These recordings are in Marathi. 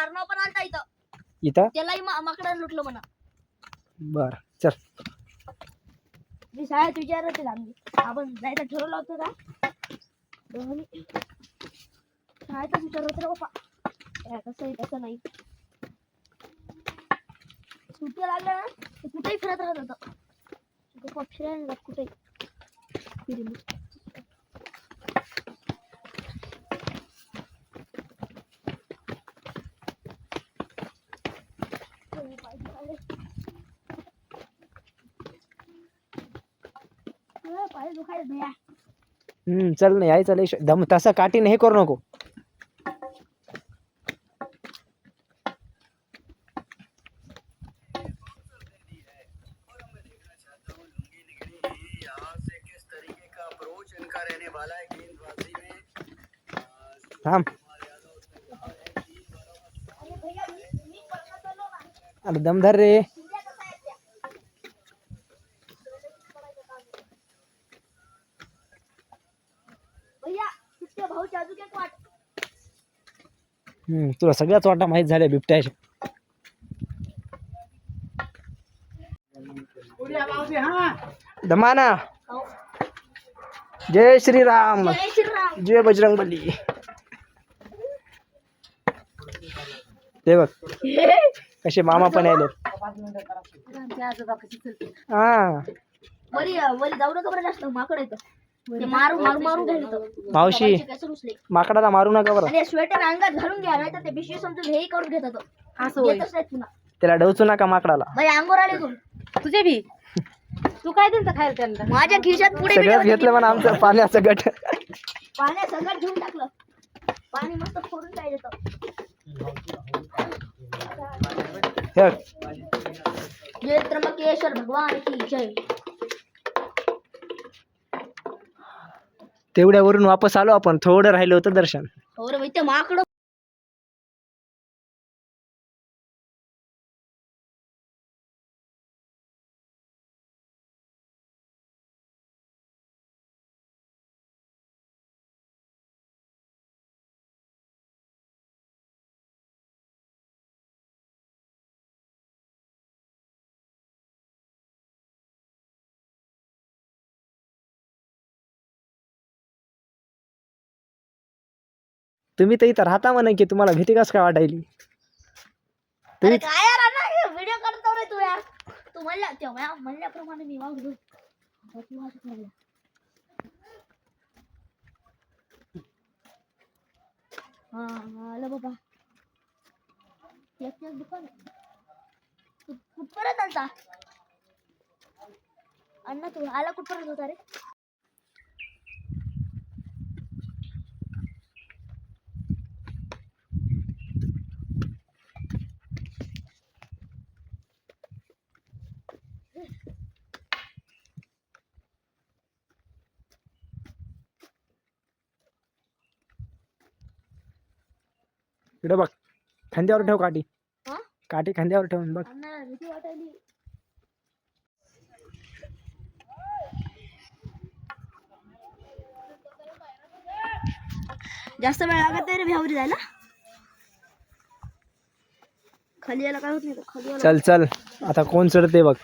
अर्णव पण आलता इथं त्यालाही माकडाने लुटलं म्हणा. बर चल. मी शाळेत विचारत आम्ही आपण जायचं ठरवलं होतं का शाळेतच विचारत होतं बाप्पा कसं आहे तसं नाही. सुट्ट्या लागल्या ना कुठेही फिरत राहत होतं फिरायला कुठेही फिरली. चल ना यायचं लय दम तसा काठीने हे करू नको. थांब अरे दमदार रे. तुला सगळ्याच वाटा माहित झाल्या बिबट्याच्या. दमाना जय श्रीराम जय बजरंगबली. ते बघ कसे मामा पण आले. हा जाऊ नका बरं जास्त माकड येतं मारू मावशी माकडाला मारू नका बरं. आणि स्वेटर अंगात घालून घ्या नाही तर ते पिशवी समजून हेही करून घेतात. त्याला डवचू नका माकडाला. अंगोर आले तुझे बी तू काय दिलं खायला त्यांना. माझ्या खिशात पुढे सगळं घेतलं म्हणा आमचं पाण्याचं गट. पाण्यात सगळं घेऊन टाकलं. पाणी मस्त फोडून काय देतं. जय त्र्यंबकेश्वर भगवान की जय. तेवढ्यावरून वापस आलो आपण. थोडं राहिलं होतं दर्शन. हो रे ते माकड तुम्ही तर इथं राहता म्हणा की तुम्हाला भीती कसं काय वाटायली. काय यार व्हिडिओ करतो रे तू यार. तू म्हणला तेव्हा म्हणल्याप्रमाणे मी वागलो. हा आला बाबा एक दुकान कुठपर्यंत आलता अण्णा. तू आला कुठपर्यंत होता रे. इकडे बघ खांद्यावर ठेव काठी. काठी खांद्यावर ठेवून बघ. जास्त वेळ लागत नाही रे भावरी जायला. खाली यायला काय होत नाही खाली. चल चल आता कोण चढते बघ.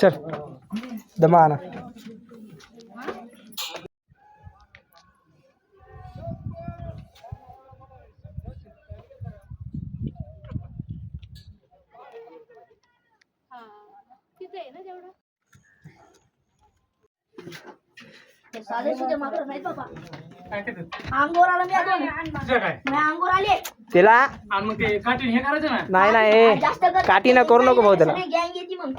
चल दमाना. साधे सुधे माकड नाही बाबा. अंगोर आला मी अंगोर आले त्याला मग ते काठी हे करायचं ना. नाही काठी ना करू नको भाऊ त्याला. गँग येते मग.